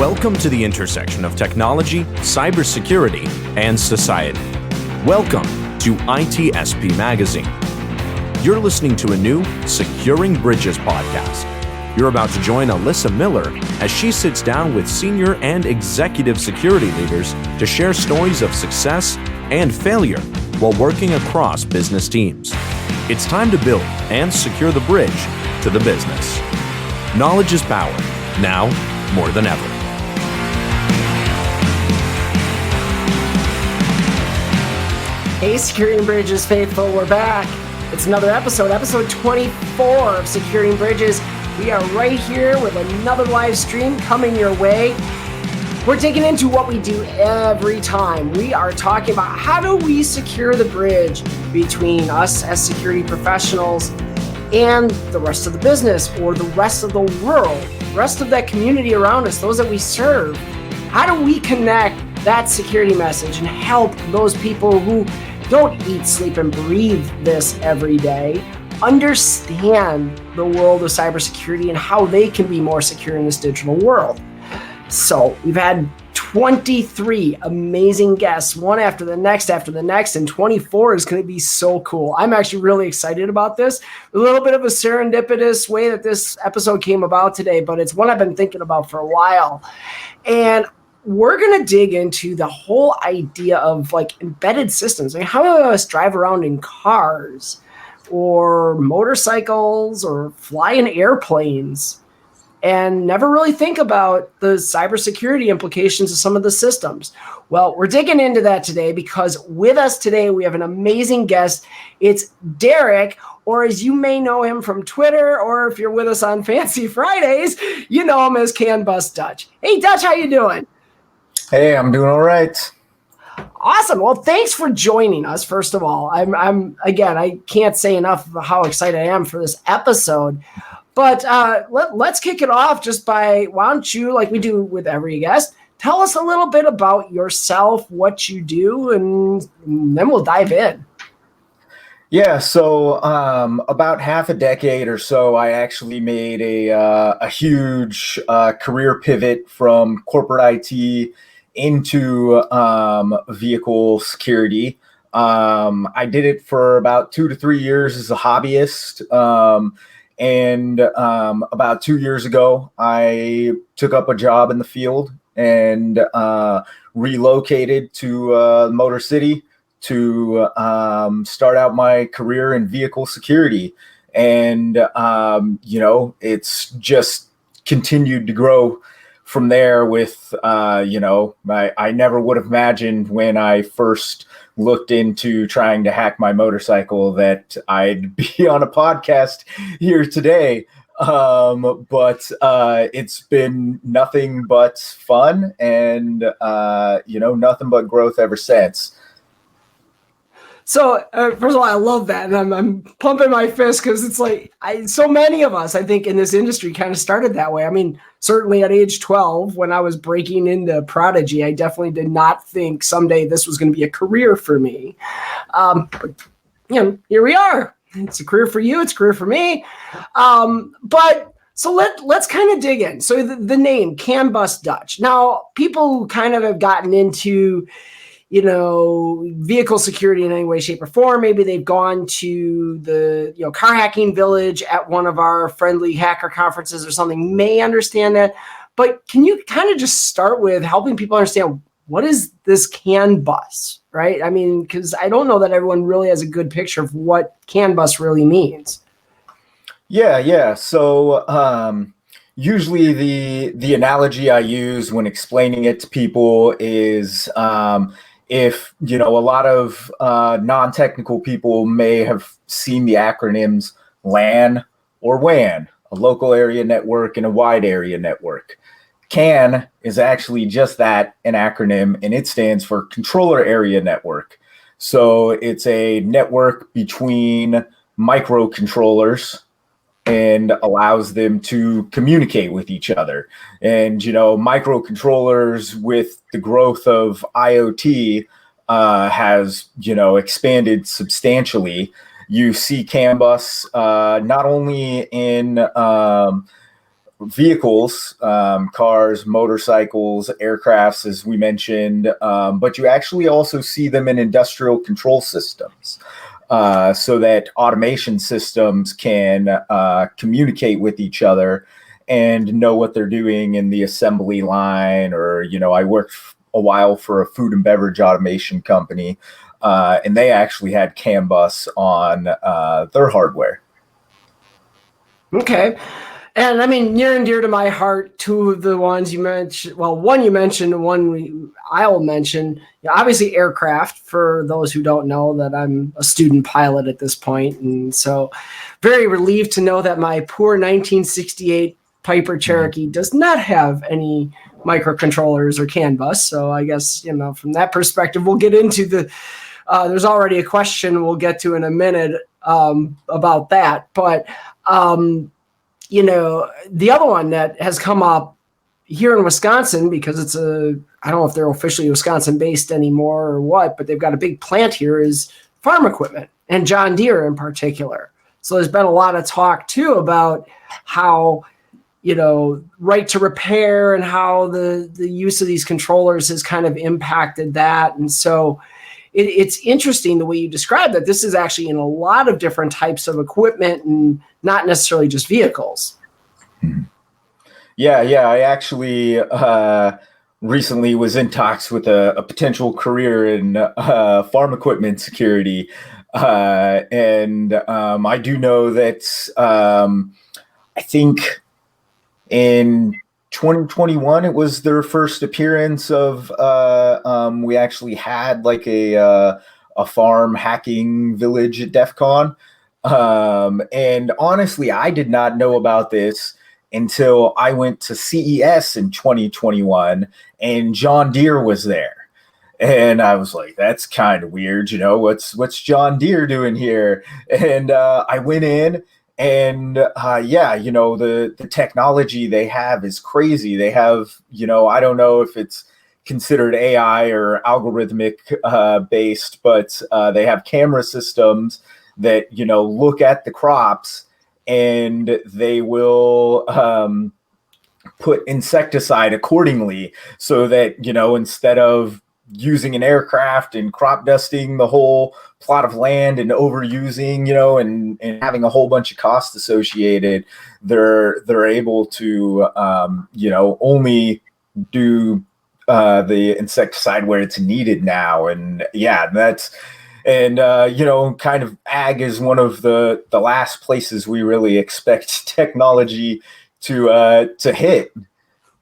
Welcome to the intersection of technology, cybersecurity, and society. Welcome to ITSP Magazine. You're listening to a new Securing Bridges podcast. You're about to join Alyssa Miller as she sits down with senior and executive security leaders to share stories of success and failure while working across business teams. It's time to build and secure the bridge to the business. Knowledge is power, now more than ever. Hey, Securing Bridges faithful, we're back. It's another episode 24 of Securing Bridges. We are right here with another live stream coming your way. We're digging into what we do every time. We are talking about how do we secure the bridge between us as security professionals and the rest of the business or the rest of the world, the rest of that community around us, those that we serve. How do we connect that security message and help those people who don't eat, sleep, and breathe this every day understand the world of cybersecurity and how they can be more secure in this digital world? So we've had 23 amazing guests, one after the next, and 24 is going to be so cool. I'm actually really excited about this. A little bit of a serendipitous way that this episode came about today, but it's one I've been thinking about for a while. And we're going to dig into the whole idea of like embedded systems. I mean, how many of us drive around in cars or motorcycles or fly in airplanes and never really think about the cybersecurity implications of some of the systems? Well, we're digging into that today because with us today, we have an amazing guest. It's Derrick, or as you may know him from Twitter, or if you're with us on Fancy Fridays, you know him as Can Bust Dutch. Hey, Dutch, how you doing? Hey, I'm doing all right. Awesome. Well, thanks for joining us. First of all, I'm again, I can't say enough of how excited I am for this episode. But let's kick it off just by, why don't you, like we do with every guest, tell us a little bit about yourself, what you do, and then we'll dive in. Yeah, so about half a decade or so, I actually made a huge career pivot from corporate IT into vehicle security. I did it for about 2 to 3 years as a hobbyist. And about 2 years ago, I took up a job in the field and relocated to Motor City to start out my career in vehicle security. And, it's just continued to grow from there with, I never would have imagined when I first looked into trying to hack my motorcycle that I'd be on a podcast here today. But it's been nothing but fun and, nothing but growth ever since. So first of all, I love that. And I'm pumping my fist because it's like so many of us, I think, in this industry kind of started that way. I mean, certainly at age 12, when I was breaking into Prodigy, I definitely did not think someday this was going to be a career for me. But, here we are. It's a career for you. It's a career for me. But so let's kind of dig in. So the name, Can Bust Dutch. Now, people who kind of have gotten into vehicle security in any way, shape, or form. Maybe they've gone to the, car hacking village at one of our friendly hacker conferences or something, may understand that. But can you kind of just start with helping people understand what is this CAN bus, right? I mean, because I don't know that everyone really has a good picture of what CAN bus really means. Yeah. So usually the analogy I use when explaining it to people is if, a lot of non-technical people may have seen the acronyms LAN or WAN, a local area network and a wide area network. CAN is actually just that, an acronym, and it stands for Controller Area Network. So it's a network between microcontrollers and allows them to communicate with each other. And, microcontrollers with the growth of IoT has, expanded substantially. You see CAN bus not only in vehicles, cars, motorcycles, aircrafts, as we mentioned, but you actually also see them in industrial control systems. So that automation systems can communicate with each other and know what they're doing in the assembly line. Or, I worked a while for a food and beverage automation company, and they actually had CAN bus on their hardware. Okay. And I mean, near and dear to my heart, two of the ones you mentioned, well, one you mentioned, I'll mention, obviously aircraft, for those who don't know that I'm a student pilot at this point. And so very relieved to know that my poor 1968 Piper Cherokee does not have any microcontrollers or CAN bus. So I guess, from that perspective, we'll get into there's already a question we'll get to in a minute about that. But, the other one that has come up here in Wisconsin, because I don't know if they're officially Wisconsin based anymore or what, but they've got a big plant here, is farm equipment, and John Deere in particular. So there's been a lot of talk too about how, right to repair and how the use of these controllers has kind of impacted that. And so it's interesting the way you describe that. This is actually in a lot of different types of equipment and not necessarily just vehicles. Yeah. I actually recently was in talks with a potential career in farm equipment security. And I do know that I think in 2021, it was their first appearance of we actually had like a farm hacking village at DEF CON. And honestly, I did not know about this until I went to CES in 2021 and John Deere was there. And I was like, that's kind of weird. What's John Deere doing here? And I went in. And the technology they have is crazy. They have, I don't know if it's considered AI or algorithmic based, but they have camera systems that, look at the crops and they will put insecticide accordingly, so that, instead of using an aircraft and crop dusting the whole plot of land and overusing, and having a whole bunch of costs associated, they're able to, only do the insecticide where it's needed now. And kind of ag is one of the last places we really expect technology to hit.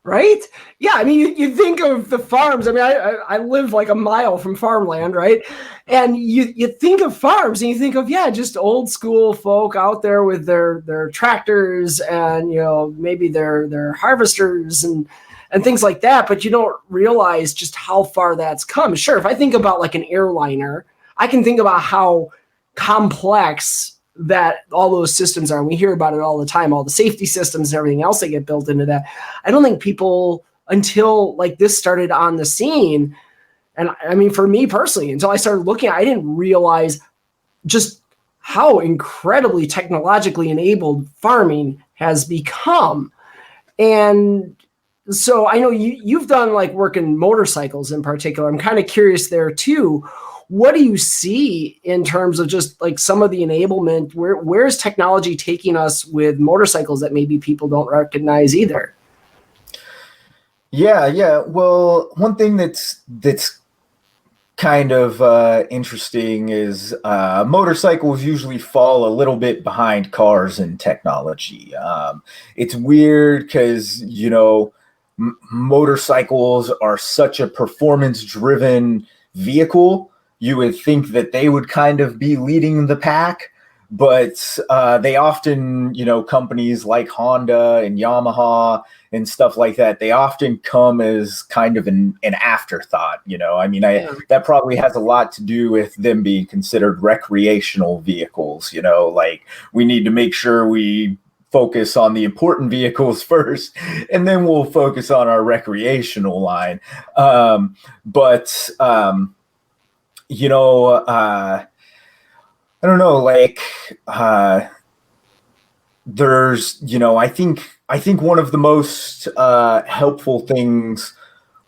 Right? Yeah. I mean, you think of the farms. I mean, I live like a mile from farmland, right? And you think of farms and you think of, just old school folk out there with their tractors and, maybe their harvesters and things like that. But you don't realize just how far that's come. Sure. If I think about like an airliner, I can think about how complex that all those systems are. And we hear about it all the time, all the safety systems and everything else that get built into that. I don't think people, until like this started on the scene, and I mean, for me personally, until I started looking, I didn't realize just how incredibly technologically enabled farming has become. And so I know you've done like work in motorcycles in particular. I'm kind of curious there too. What do you see in terms of just like some of the enablement? Where's technology taking us with motorcycles that maybe people don't recognize either? Yeah. Well, one thing that's kind of interesting is motorcycles usually fall a little bit behind cars in technology. It's weird because, motorcycles are such a performance-driven vehicle. You would think that they would kind of be leading the pack, but they often, companies like Honda and Yamaha and stuff like that, they often come as kind of an afterthought. That probably has a lot to do with them being considered recreational vehicles. Like we need to make sure we focus on the important vehicles first, and then we'll focus on our recreational line. I don't know, like, there's, I I think one of the most helpful things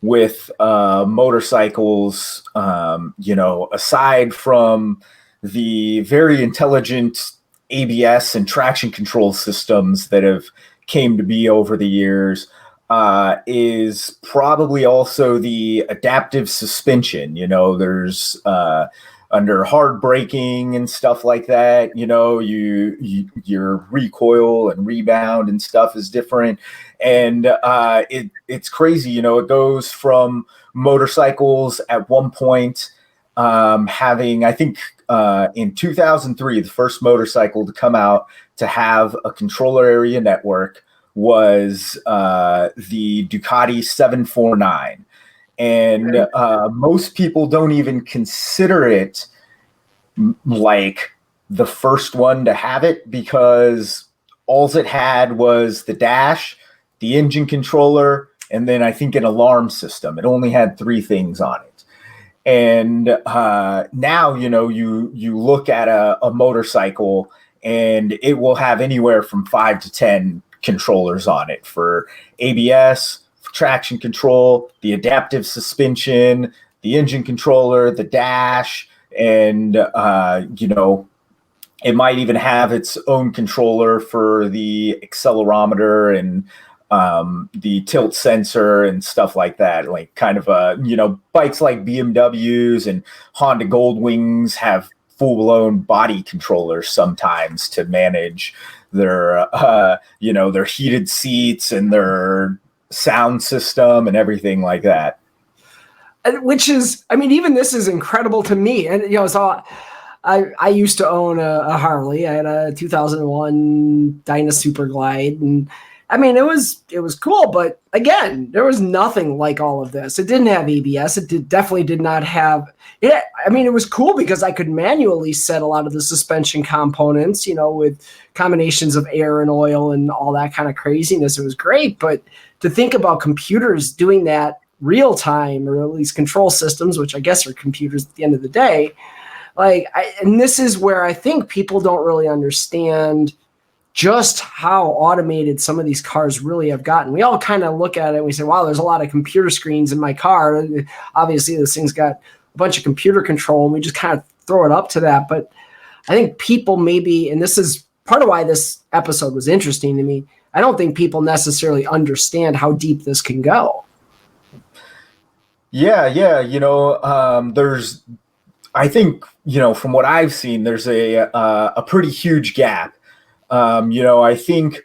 with motorcycles, aside from the very intelligent ABS and traction control systems that have came to be over the years, is probably also the adaptive suspension. There's under hard braking and stuff like that, your recoil and rebound and stuff is different. And it's crazy, it goes from motorcycles at one point having, I think in 2003, the first motorcycle to come out to have a controller area network was the Ducati 749. And most people don't even consider it like the first one to have it, because all it had was the dash, the engine controller, and then I think an alarm system. It only had 3 things on it. And now, you look at a motorcycle and it will have anywhere from 5 to 10 controllers on it for ABS, traction control, the adaptive suspension, the engine controller, the dash, and it might even have its own controller for the accelerometer and the tilt sensor and stuff like that. Like kind of bikes like BMWs and Honda Goldwings have full-blown body controllers sometimes to manage their their heated seats and their sound system and everything like that. Which is, even this is incredible to me. And, so I used to own a Harley. I had a 2001 Dyna Super Glide. And it was cool. But again, there was nothing like all of this. It didn't have ABS. Definitely did not have it. It was cool because I could manually set a lot of the suspension components, with combinations of air and oil and all that kind of craziness. It was great. But to think about computers doing that real time, or at least control systems, which I guess are computers at the end of the day, and this is where I think people don't really understand just how automated some of these cars really have gotten. We all kind of look at it and we say, wow, there's a lot of computer screens in my car. Obviously, this thing's got a bunch of computer control, and we just kind of throw it up to that. But I think people maybe, and this is part of why this episode was interesting to me, I don't think people necessarily understand how deep this can go. Yeah. There's, I think, from what I've seen, there's a pretty huge gap. I think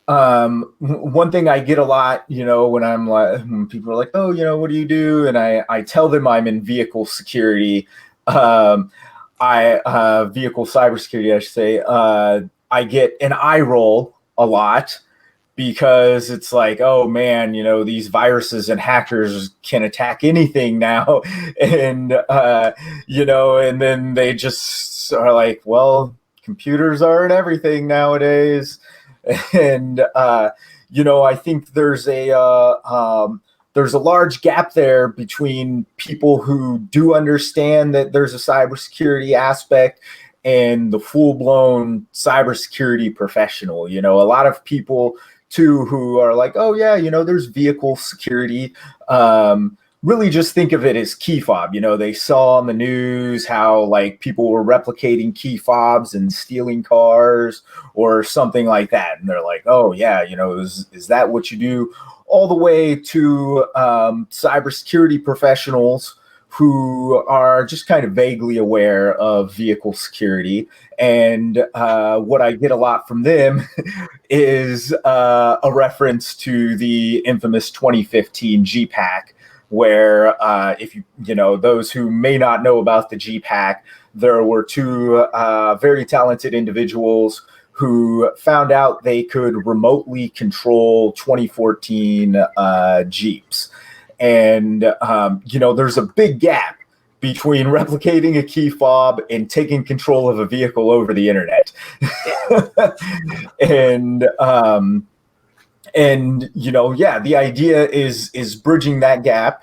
one thing I get a lot, when people are like, oh, what do you do? And I tell them I'm in vehicle security. Vehicle cybersecurity, I should say. I get an eye roll a lot, because it's like, oh man, these viruses and hackers can attack anything now. And, and then they just are like, well, computers are in everything nowadays. And, I think there's a large gap there between people who do understand that there's a cybersecurity aspect and the full-blown cybersecurity professional. A lot of people too who are like, oh yeah, there's vehicle security, really just think of it as key fob. They saw on the news how like people were replicating key fobs and stealing cars or something like that, and they're like, oh yeah, is that what you do? All the way to cybersecurity professionals who are just kind of vaguely aware of vehicle security. And what I get a lot from them is a reference to the infamous 2015 G-Pack, where if those who may not know about the G-Pack, there were 2 very talented individuals who found out they could remotely control 2014 Jeeps. And, there's a big gap between replicating a key fob and taking control of a vehicle over the internet. The idea is bridging that gap.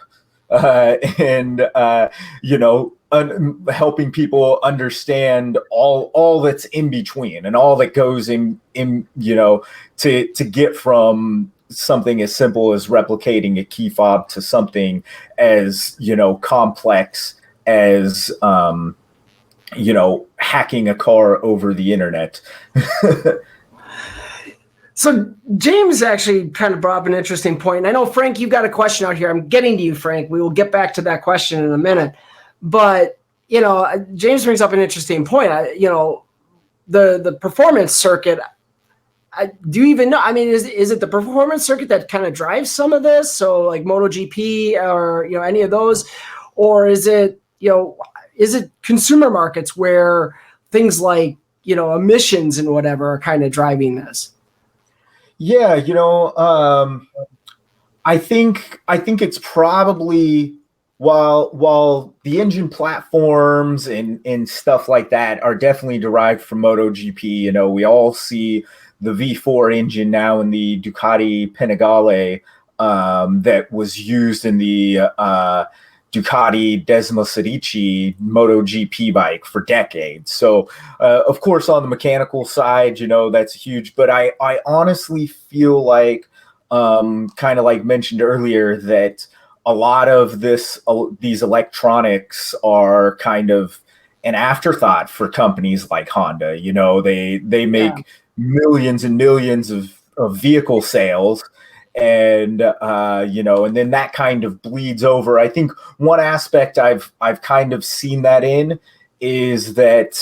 helping people understand all that's in between and all that goes in to get from something as simple as replicating a key fob to something as complex as hacking a car over the internet. So James actually kind of brought up an interesting point. And I know, Frank, you've got a question out here. I'm getting to you, Frank. We will get back to that question in a minute. But, James brings up an interesting point. The performance circuit, do you even know? I mean, is it the performance circuit that kind of drives some of this? So like MotoGP or, any of those? Or is it consumer markets where things like, emissions and whatever are kind of driving this? Yeah, I think it's probably while the engine platforms and stuff like that are definitely derived from MotoGP. We all see the V4 engine now in the Ducati Panigale that was used in the Ducati Desmosedici MotoGP bike for decades. So, of course, on the mechanical side, that's huge. But I honestly feel like, kind of like mentioned earlier, that a lot of these electronics are kind of an afterthought for companies like Honda. They make millions and millions of vehicle sales. And and then that kind of bleeds over. I think one aspect I've kind of seen that in is that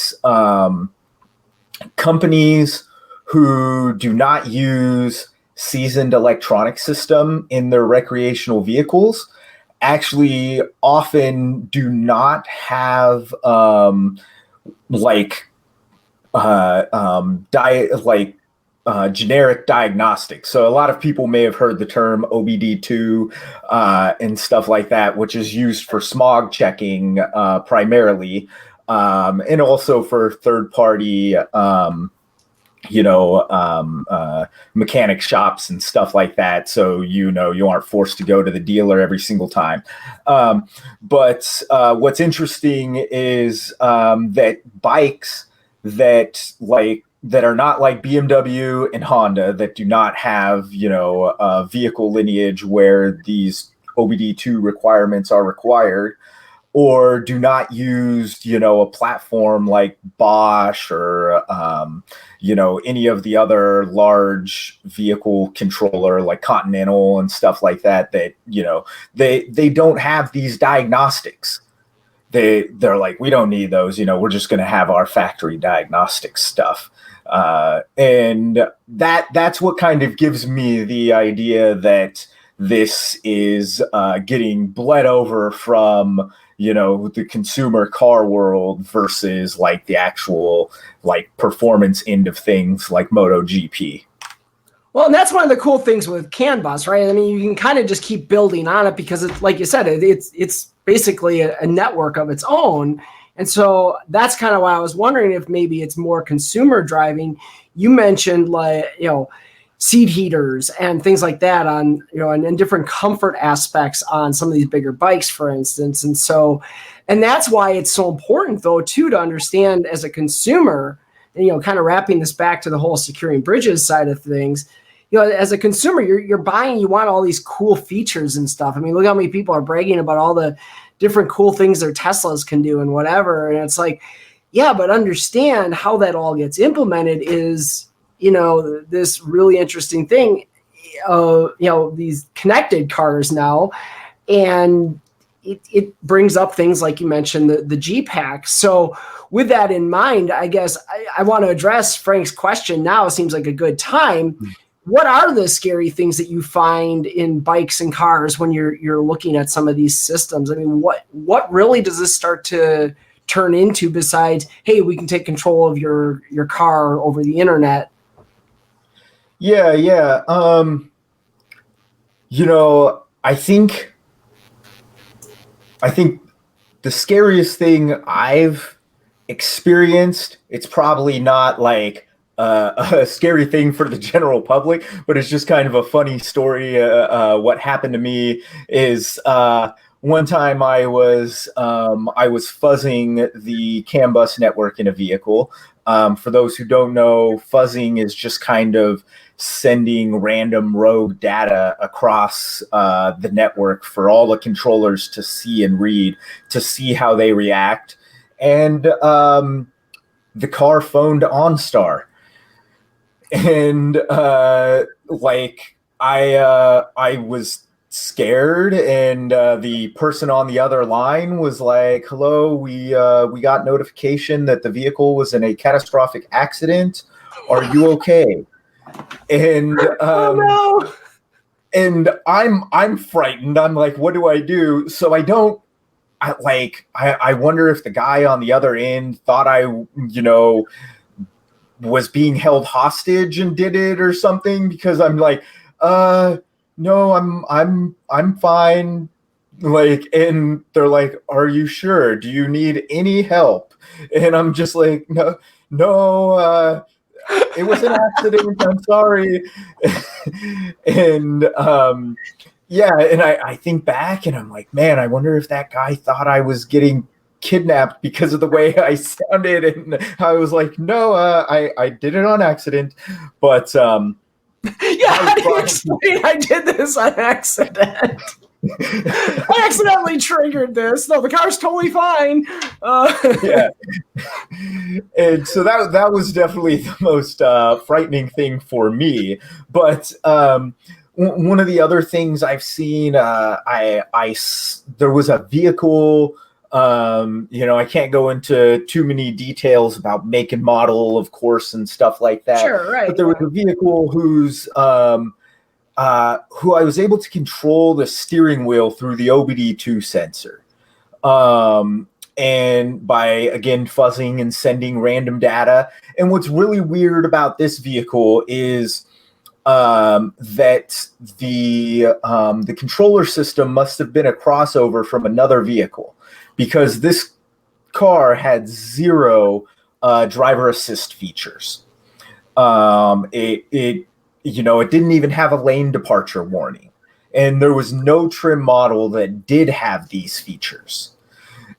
companies who do not use seasoned electronic system in their recreational vehicles actually often do not have generic diagnostics. So a lot of people may have heard the term OBD2 and stuff like that, which is used for smog checking primarily, and also for third-party, mechanic shops and stuff like that. So you aren't forced to go to the dealer every single time. But what's interesting is that bikes that are not like BMW and Honda, that do not have, a vehicle lineage where these OBD2 requirements are required, or do not use, a platform like Bosch or, any of the other large vehicle controller like Continental and stuff like that, they don't have these diagnostics. They're like, we don't need those, we're just going to have our factory diagnostics stuff. And that's what kind of gives me the idea that this is getting bled over from, the consumer car world versus like the actual performance end of things like MotoGP. Well, and that's one of the cool things with CAN bus, right? I mean, you can kind of just keep building on it because it's like you said, it's basically a network of its own. And so that's kind of why I was wondering if maybe it's more consumer driving. You mentioned seat heaters and things like that on, and different comfort aspects on some of these bigger bikes, for instance. And that's why it's so important though, too, to understand as a consumer, and, kind of wrapping this back to the whole securing bridges side of things, as a consumer, you're buying, you want all these cool features and stuff. I mean, look how many people are bragging about all the different cool things their Teslas can do and whatever. And it's like, yeah, but understand how that all gets implemented is, this really interesting thing, these connected cars now. And it brings up things like you mentioned, the G-Pack. So with that in mind, I guess I want to address Frank's question now. It seems like a good time. What are the scary things that you find in bikes and cars when you're looking at some of these systems? I mean, what really does this start to turn into besides, hey, we can take control of your car over the internet? Yeah. I think the scariest thing I've experienced, it's probably not like a scary thing for the general public, but it's just kind of a funny story. What happened to me is one time I was fuzzing the CAN bus network in a vehicle. For those who don't know, fuzzing is just kind of sending random rogue data across the network for all the controllers to see and read, to see how they react. And the car phoned OnStar. And I was scared, and the person on the other line was like, "Hello, we got notification that the vehicle was in a catastrophic accident. Are you okay?" And Oh no. and I'm frightened. I'm like, "What do I do?" So I don't. I wonder if the guy on the other end thought I was being held hostage and did it or something, because I'm like, no, I'm fine. Like, and they're like, "Are you sure? Do you need any help?" And I'm just like, no, it was an accident. I'm sorry. And yeah, and I think back and I'm like, man, I wonder if that guy thought I was getting kidnapped because of the way I sounded, and I was like, no, I did it on accident. But Yeah, how do you explain I did this on accident? I accidentally triggered this. No, the car's totally fine. Yeah, and so that was definitely the most frightening thing for me. But one of the other things I've seen, there was a vehicle. I can't go into too many details about make and model, of course, and stuff like that. Sure, right. But there was a vehicle who I was able to control the steering wheel through the OBD2 sensor. And by, again, fuzzing and sending random data. And what's really weird about this vehicle is that the controller system must have been a crossover from another vehicle, because this car had zero driver assist features. It didn't even have a lane departure warning, and there was no trim model that did have these features.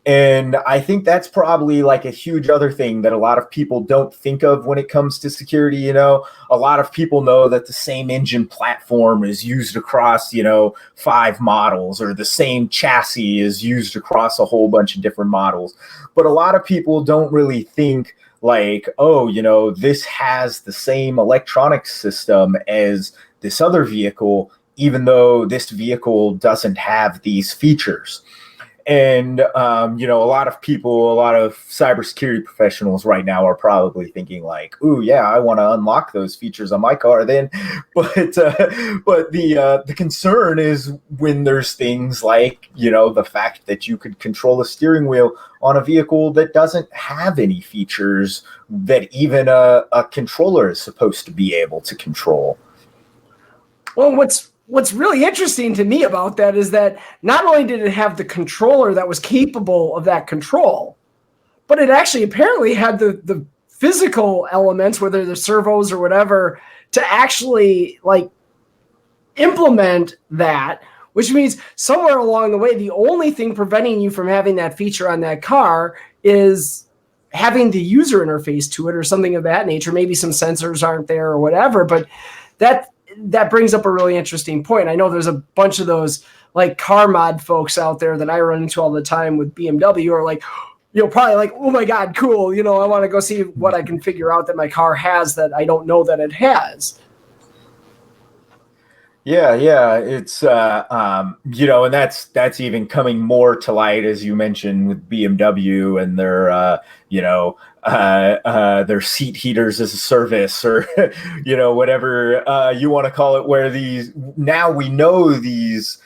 And I think that's probably like a huge other thing that a lot of people don't think of when it comes to security. A lot of people know that the same engine platform is used across, 5 models, or the same chassis is used across a whole bunch of different models. But a lot of people don't really think like, oh, this has the same electronic system as this other vehicle, even though this vehicle doesn't have these features. And, a lot of cybersecurity professionals right now are probably thinking like, ooh, yeah, I want to unlock those features on my car then. But the concern is when there's things like, the fact that you could control a steering wheel on a vehicle that doesn't have any features that even a controller is supposed to be able to control. Well, what's really interesting to me about that is that not only did it have the controller that was capable of that control, but it actually apparently had the physical elements, whether they're servos or whatever, to actually like implement that, which means somewhere along the way, the only thing preventing you from having that feature on that car is having the user interface to it or something of that nature. Maybe some sensors aren't there or whatever, but that brings up a really interesting point. I know there's a bunch of those like car mod folks out there that I run into all the time with BMW, or like, probably like, oh my God, cool. I want to go see what I can figure out that my car has that I don't know that it has. Yeah, it's and that's even coming more to light, as you mentioned, with BMW and their seat heaters as a service, or whatever you want to call it, where now we know these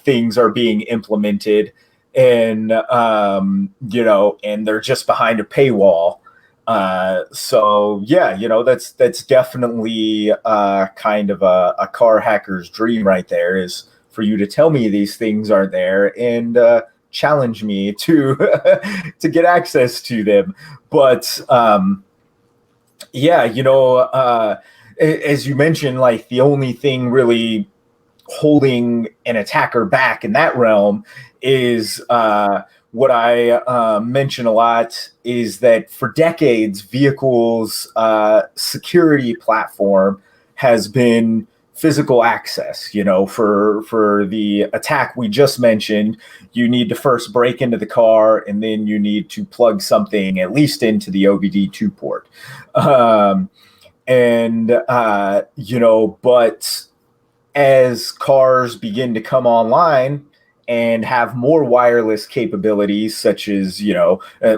things are being implemented, and and they're just behind a paywall. So yeah, that's definitely kind of a car hacker's dream right there, is for you to tell me these things are there and challenge me to to get access to them. But as you mentioned, like the only thing really holding an attacker back in that realm is what I mention a lot is that for decades, vehicles' security platform has been physical access. For the attack we just mentioned, you need to first break into the car, and then you need to plug something at least into the OBD2 port. But as cars begin to come online and have more wireless capabilities, such as,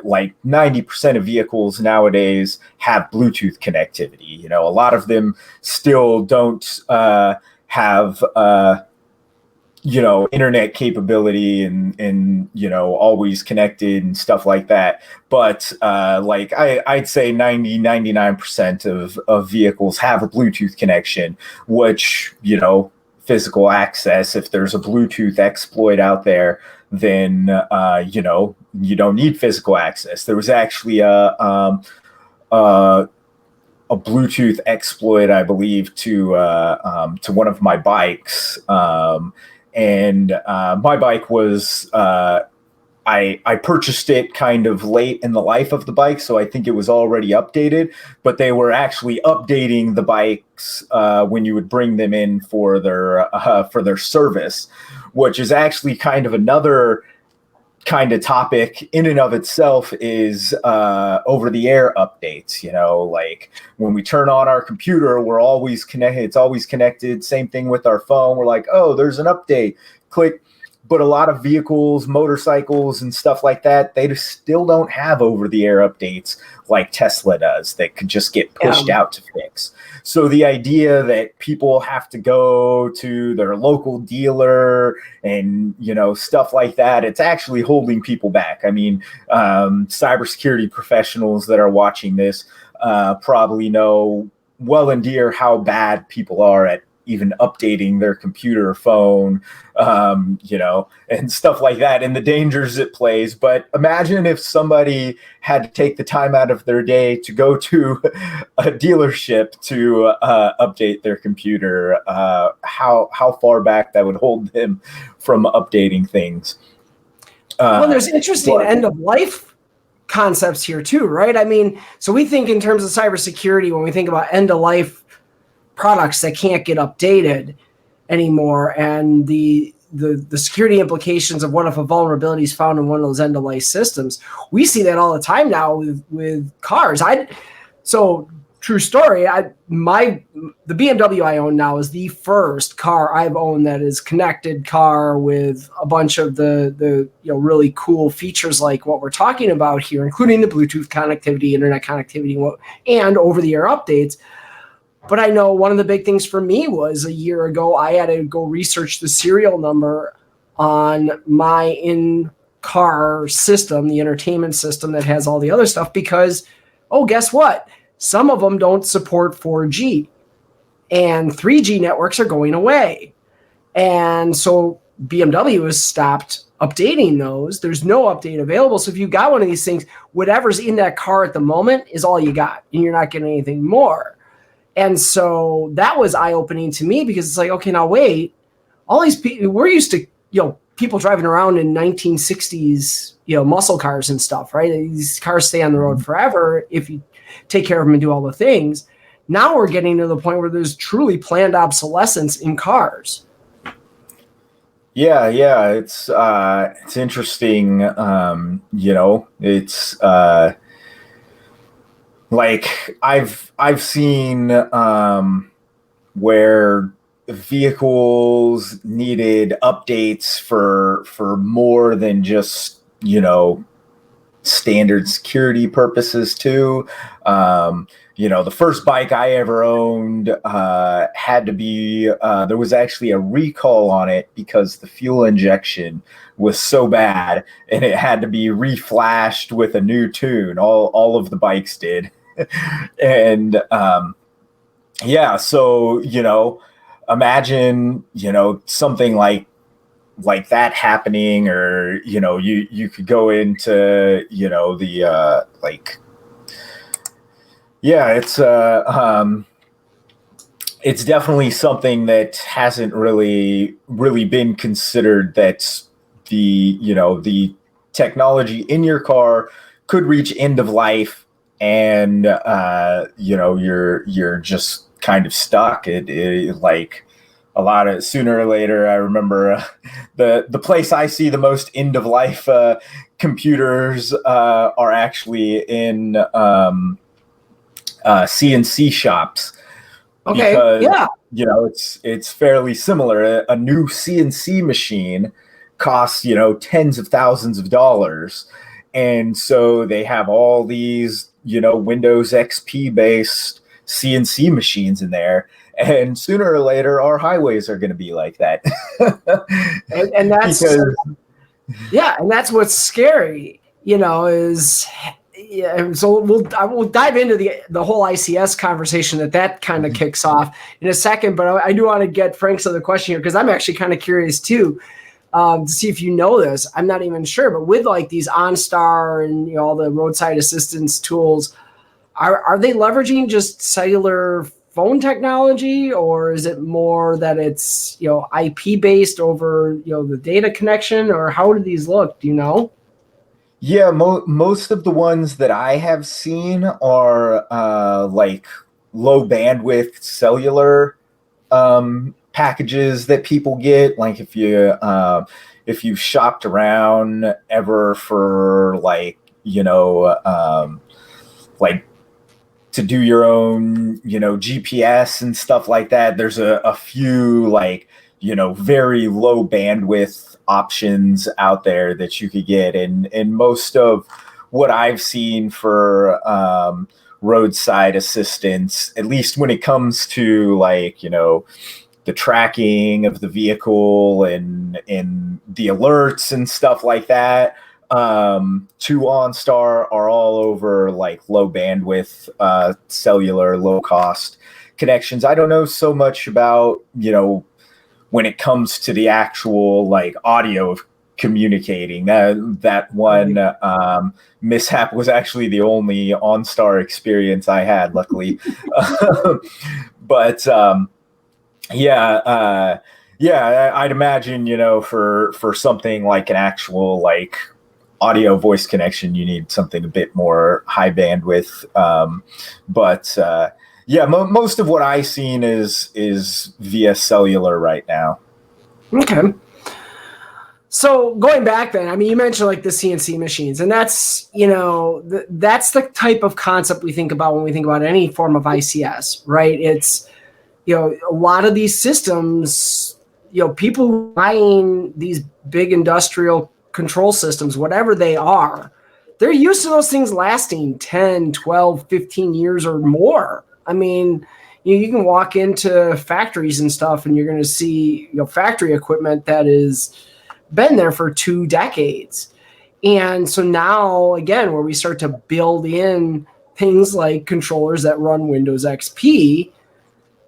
like 90% of vehicles nowadays have Bluetooth connectivity. A lot of them still don't have, internet capability and always connected and stuff like that. But I'd say 99% of vehicles have a Bluetooth connection, which, physical access. If there's a Bluetooth exploit out there, then you don't need physical access. There was actually a Bluetooth exploit, I believe, to one of my bikes, and my bike was I purchased it kind of late in the life of the bike, so I think it was already updated, but they were actually updating the bikes when you would bring them in for their service, which is actually kind of another kind of topic in and of itself is over-the-air updates. Like when we turn on our computer, we're always connected. It's always connected. Same thing with our phone. We're like, oh, there's an update. Click. But a lot of vehicles, motorcycles, and stuff like that, they still don't have over-the-air updates like Tesla does that could just get pushed out to fix. So the idea that people have to go to their local dealer and, stuff like that, it's actually holding people back. I mean, cybersecurity professionals that are watching this probably know well and dear how bad people are at even updating their computer or phone, and stuff like that, and the dangers it plays. But imagine if somebody had to take the time out of their day to go to a dealership to update their computer, how far back that would hold them from updating things. Well, there's interesting end-of-life concepts here too, right? I mean, so we think in terms of cybersecurity when we think about end-of-life products that can't get updated anymore, and the security implications of what if a vulnerability is found in one of those end-of-life systems. We see that all the time now with cars. So true story. The BMW I own now is the first car I've owned that is connected car with a bunch of the really cool features like what we're talking about here, including the Bluetooth connectivity, internet connectivity, and over-the-air updates. But I know one of the big things for me was a year ago, I had to go research the serial number on my in-car system, the entertainment system that has all the other stuff, because, guess what? Some of them don't support 4G, and 3G networks are going away. And so BMW has stopped updating those. There's no update available. So if you got one of these things, whatever's in that car at the moment is all you got, and you're not getting anything more. And so that was eye-opening to me, because it's like, okay, now wait, all these people, we're used to, people driving around in 1960s, muscle cars and stuff, right? These cars stay on the road forever if you take care of them and do all the things. Now we're getting to the point where there's truly planned obsolescence in cars. Yeah, it's interesting. It's like I've seen where vehicles needed updates for more than just standard security purposes too. The first bike I ever owned had to be there was actually a recall on it because the fuel injection was so bad, and it had to be reflashed with a new tune. All of the bikes did. And so imagine something like that happening, or you could go into it's it's definitely something that hasn't really been considered. That the technology in your car could reach end of life, and you're just kind of stuck. It like a lot of sooner or later. I remember the place I see the most end of life computers are actually in CNC shops, Okay. because Yeah. it's fairly similar. A new CNC machine costs tens of thousands of dollars, and so they have all these Windows XP based CNC machines in there, and sooner or later our highways are going to be like that. And that's Because yeah, and that's what's scary, is yeah. So I will dive into the whole ICS conversation that kind of kicks off in a second. But I do want to get Frank's other question here because I'm actually kind of curious too, to see if you know this. I'm not even sure, but with like these OnStar and all the roadside assistance tools, are they leveraging just cellular phone technology, or is it more that it's IP based over the data connection, or how do these look? Do you know? yeah, most of the ones that I have seen are like low bandwidth cellular packages that people get. Like if you've shopped around ever for like like to do your own GPS and stuff like that, there's a few like very low bandwidth options out there that you could get, and most of what I've seen for roadside assistance, at least when it comes to like the tracking of the vehicle and the alerts and stuff like that, to OnStar are all over like low bandwidth cellular low cost connections. I don't know so much about when it comes to the actual like audio of communicating. That one mishap was actually the only OnStar experience I had, luckily. But I'd imagine for something like an actual like audio voice connection, you need something a bit more high bandwidth. Most of what I've seen is via cellular right now. Okay. So going back then, I mean, you mentioned like the CNC machines, and that's, that's the type of concept we think about when we think about any form of ICS, right? It's, a lot of these systems, people buying these big industrial control systems, whatever they are, they're used to those things lasting 10, 12, 15 years or more. I mean, you can walk into factories and stuff and you're going to see factory equipment that has been there for 2 decades. And so now, again, where we start to build in things like controllers that run Windows XP,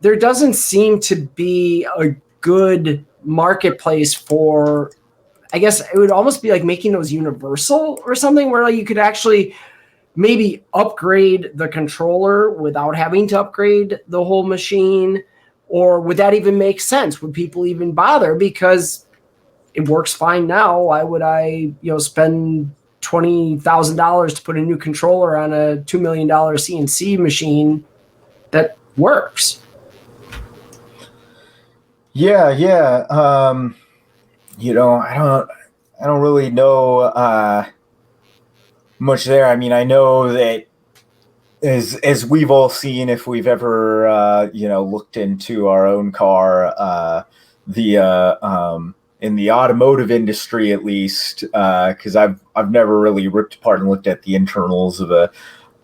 there doesn't seem to be a good marketplace for, I guess it would almost be like making those universal or something where like you could actually maybe upgrade the controller without having to upgrade the whole machine. Or would that even make sense? Would people even bother? Because it works fine now. Why would I, spend $20,000 to put a new controller on a $2 million CNC machine that works? Yeah. I don't really know much there. I mean, I know that as we've all seen, if we've ever looked into our own car, in the automotive industry at least, because I've never really ripped apart and looked at the internals of a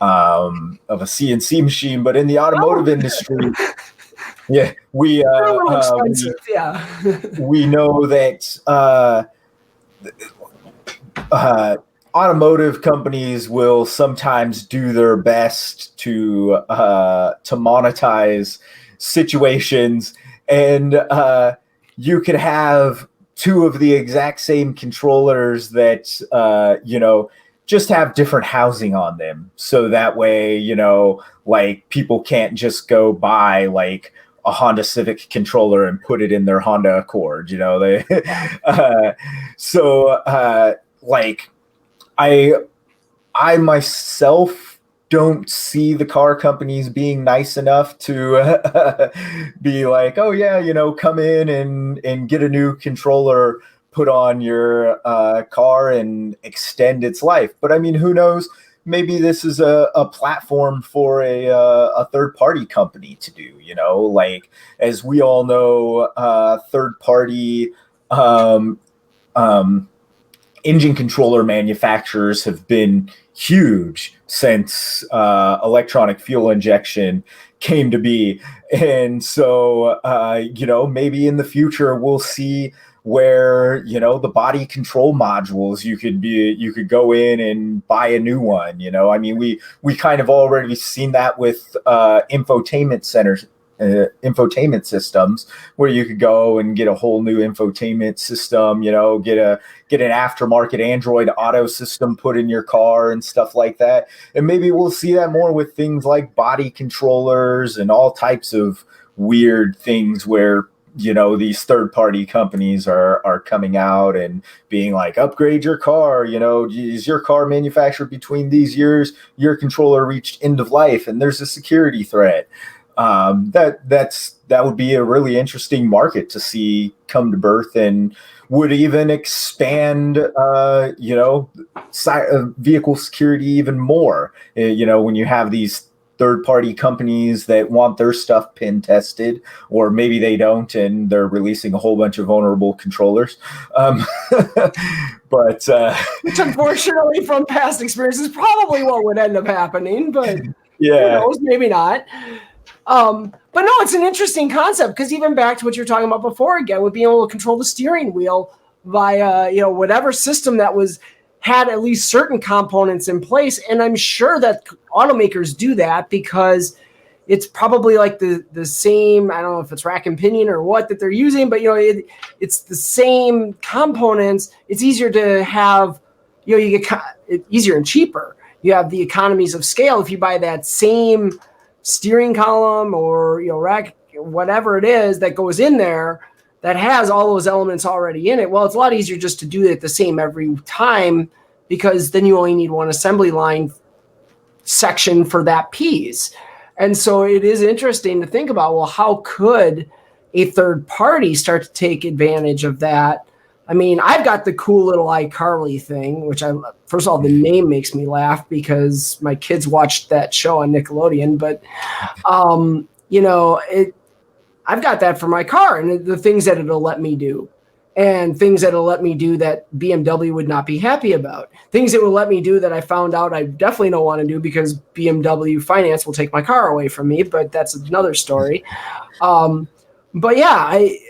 CNC machine, but in the automotive industry. Yeah, we know that automotive companies will sometimes do their best to monetize situations, and you could have 2 of the exact same controllers that just have different housing on them, so that way like people can't just go buy like a Honda Civic controller and put it in their Honda Accord. They like I myself don't see the car companies being nice enough to be like, oh yeah, come in and get a new controller put on your car and extend its life. But I mean, who knows? Maybe this is a platform for a third party company to do. Like, as we all know, third party engine controller manufacturers have been huge since electronic fuel injection came to be. And so, maybe in the future we'll see where, the body control modules, you could go in and buy a new one. I mean, we kind of already seen that with infotainment centers. Infotainment systems, where you could go and get a whole new infotainment system, get an aftermarket Android Auto system put in your car and stuff like that. And maybe we'll see that more with things like body controllers and all types of weird things where, these third-party companies are coming out and being like, upgrade your car, is your car manufactured between these years? Your controller reached end of life and there's a security threat. That would be a really interesting market to see come to birth, and would even expand, vehicle security even more. When you have these third-party companies that want their stuff pin tested, or maybe they don't, and they're releasing a whole bunch of vulnerable controllers. But which, unfortunately, from past experience, is probably what would end up happening. But yeah, who knows? Maybe not. But no, it's an interesting concept, because even back to what you were talking about before, again, with being able to control the steering wheel via, whatever system that had at least certain components in place. And I'm sure that automakers do that because it's probably like the same, I don't know if it's rack and pinion or what that they're using, but, it's the same components. It's easier to have, you get easier and cheaper. You have the economies of scale if you buy that same steering column or rack, whatever it is that goes in there that has all those elements already in it. Well, it's a lot easier just to do it the same every time, because then you only need one assembly line section for that piece. And so it is interesting to think about, well, how could a third party start to take advantage of that? I mean, I've got the cool little iCarly thing, which first of all, the name makes me laugh because my kids watched that show on Nickelodeon. But, I've got that for my car, and the things that it'll let me do, and things that it'll let me do that BMW would not be happy about. Things that will let me do that I found out I definitely don't want to do because BMW finance will take my car away from me, but that's another story. But yeah, I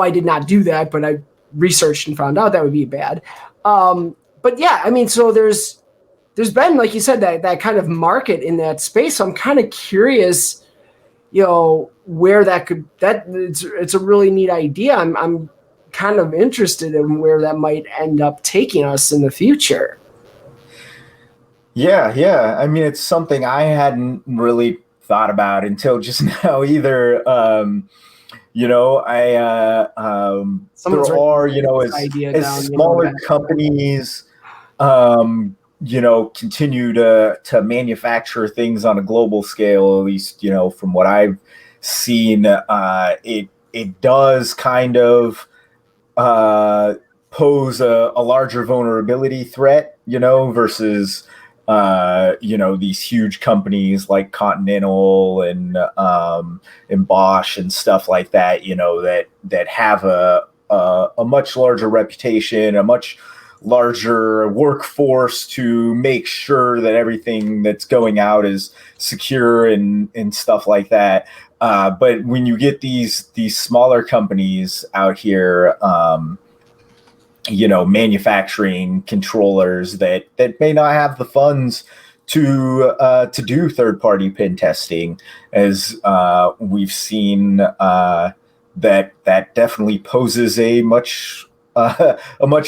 did not do that, but I researched and found out that would be bad. But yeah, I mean, so there's been, like you said, that kind of market in that space. So I'm kind of curious, where it's a really neat idea. I'm kind of interested in where that might end up taking us in the future. Yeah. I mean, it's something I hadn't really thought about until just now either. There are, as smaller companies, continue to manufacture things on a global scale, at least, from what I've seen, it does kind of pose a larger vulnerability threat, versus, these huge companies like Continental and Bosch and stuff like that, that have a much larger reputation, a much larger workforce to make sure that everything that's going out is secure and stuff like that. But when you get these smaller companies out here, manufacturing controllers that may not have the funds to do third-party pen testing, as we've seen, that definitely poses a much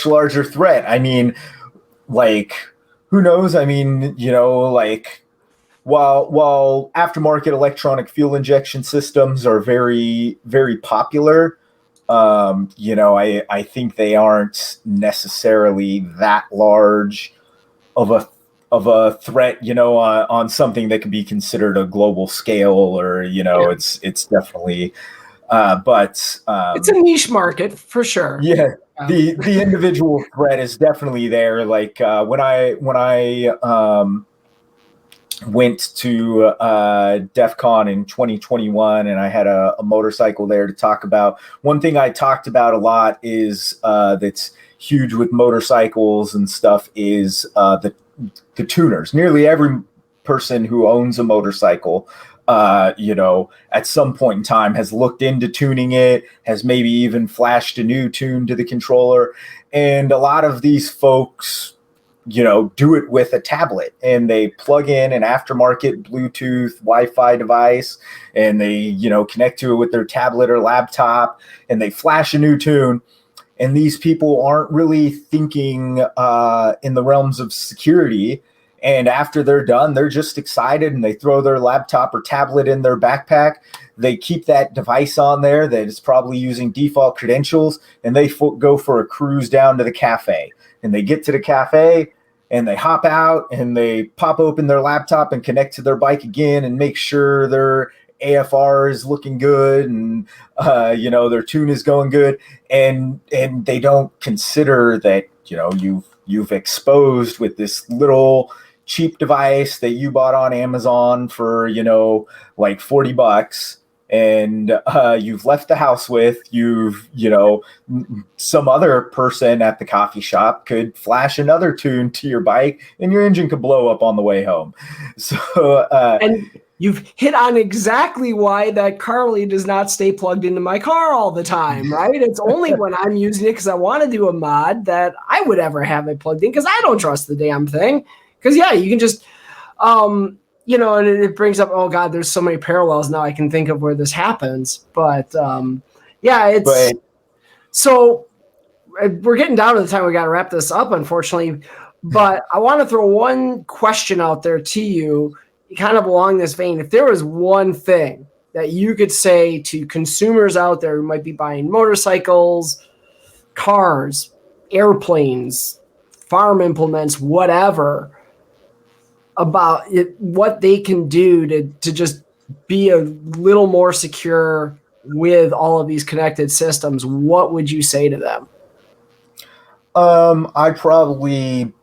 larger threat. I mean, like, who knows? I mean, while aftermarket electronic fuel injection systems are very, very popular, I think they aren't necessarily that large of a threat, on something that could be considered a global scale, or it's definitely, but it's a niche market for sure. Yeah, the individual threat is definitely there. Like when I went to DEF CON in 2021, and I had a motorcycle there to talk about. One thing I talked about a lot is that's huge with motorcycles and stuff is the tuners. Nearly every person who owns a motorcycle, at some point in time has looked into tuning it, has maybe even flashed a new tune to the controller. And a lot of these folks, do it with a tablet, and they plug in an aftermarket Bluetooth Wi-Fi device, and they, connect to it with their tablet or laptop, and they flash a new tune. And these people aren't really thinking in the realms of security. And after they're done, they're just excited, and they throw their laptop or tablet in their backpack. They keep that device on there that is probably using default credentials, and they go for a cruise down to the cafe. And they get to the cafe, and they hop out, and they pop open their laptop and connect to their bike again and make sure their AFR is looking good, and their tune is going good, and they don't consider that you've exposed with this little cheap device that you bought on Amazon for like $40, and you've left the house with. Some other person at the coffee shop could flash another tune to your bike, and your engine could blow up on the way home. So and you've hit on exactly why that Carly does not stay plugged into my car all the time, right? It's only when I'm using it because I want to do a mod that I would ever have it plugged in, because I don't trust the damn thing. Because, you can just, and it brings up, oh, God, there's so many parallels now I can think of where this happens. But, so we're getting down to the time we got to wrap this up, unfortunately. But I want to throw one question out there to you, kind of along this vein. If there was one thing that you could say to consumers out there who might be buying motorcycles, cars, airplanes, farm implements, whatever, about it, what they can do to just be a little more secure with all of these connected systems, what would you say to them? I'd probably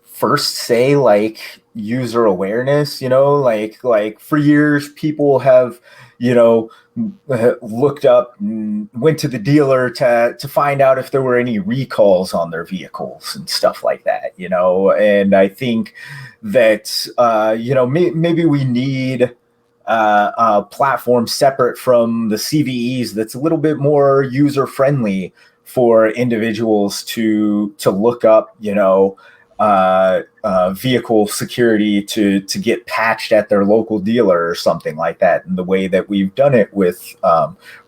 first say like user awareness, like for years people have, looked up and went to the dealer to find out if there were any recalls on their vehicles and stuff like that, and I think that, maybe we need a platform separate from the CVEs that's a little bit more user friendly for individuals to look up, vehicle security to get patched at their local dealer or something like that, in the way that we've done it with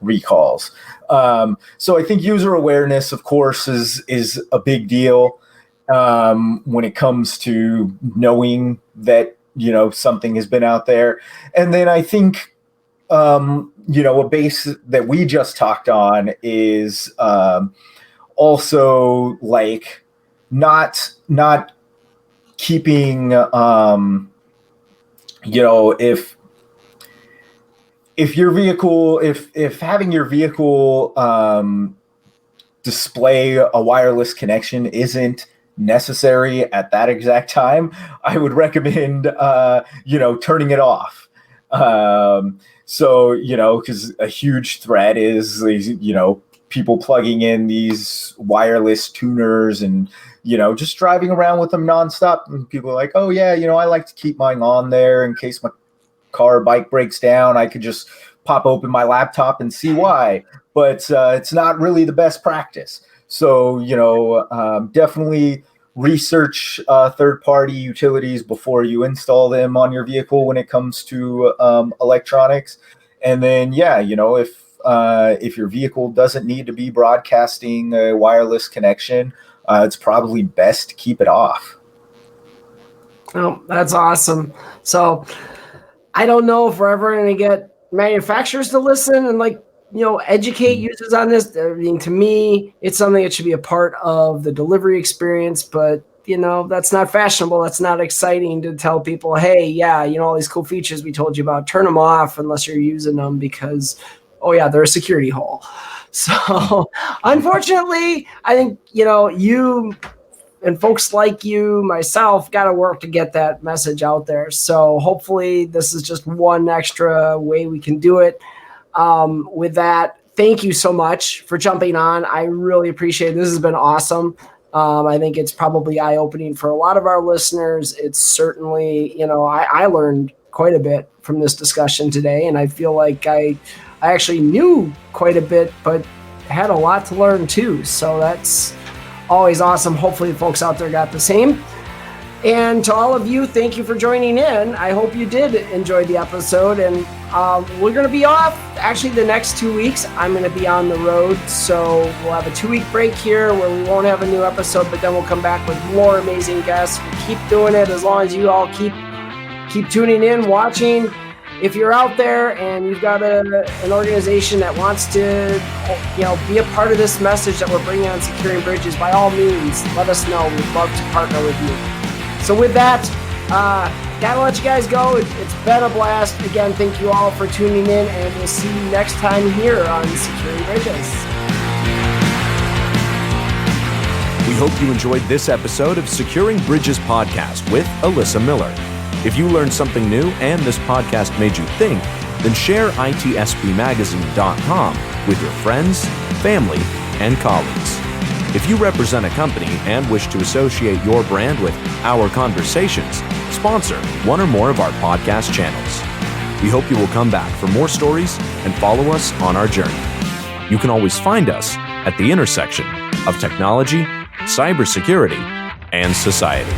recalls. So I think user awareness, of course, is a big deal when it comes to knowing that something has been out there. And then I think a base that we just talked on is also like not keeping if your vehicle, if having your vehicle display a wireless connection isn't necessary at that exact time, I would recommend turning it off. Because a huge threat is people plugging in these wireless tuners and just driving around with them nonstop, and people are like, oh yeah, I like to keep mine on there in case my car or bike breaks down. I could just pop open my laptop and see why. But it's not really the best practice. So definitely research third-party utilities before you install them on your vehicle when it comes to electronics. And then if your vehicle doesn't need to be broadcasting a wireless connection, it's probably best to keep it off. Oh, that's awesome. So I don't know if we're ever going to get manufacturers to listen and educate users on this. I mean, to me, it's something that should be a part of the delivery experience, but that's not fashionable. That's not exciting to tell people, hey, yeah, all these cool features we told you about, turn them off unless you're using them because, oh yeah, they're a security hole. So unfortunately, I think, you and folks like you, myself, got to work to get that message out there. So hopefully this is just one extra way we can do it. With that, thank you so much for jumping on. I really appreciate it. This has been awesome. I think it's probably eye-opening for a lot of our listeners. It's certainly, I learned quite a bit from this discussion today, and I feel like I actually knew quite a bit, but had a lot to learn too. So that's always awesome. Hopefully the folks out there got the same. And to all of you, thank you for joining in. I hope you did enjoy the episode. And we're going to be off actually the next 2 weeks. I'm going to be on the road. So we'll have a 2-week break here where we won't have a new episode, but then we'll come back with more amazing guests. We'll keep doing it as long as you all keep tuning in, watching. If you're out there and you've got an organization that wants to, be a part of this message that we're bringing on Securing Bridges, by all means, let us know. We'd love to partner with you. So with that, gotta let you guys go. It's been a blast. Again, thank you all for tuning in, and we'll see you next time here on Securing Bridges. We hope you enjoyed this episode of Securing Bridges podcast with Alyssa Miller. If you learned something new and this podcast made you think, then share itspmagazine.com with your friends, family, and colleagues. If you represent a company and wish to associate your brand with our conversations, sponsor one or more of our podcast channels. We hope you will come back for more stories and follow us on our journey. You can always find us at the intersection of technology, cybersecurity, and society.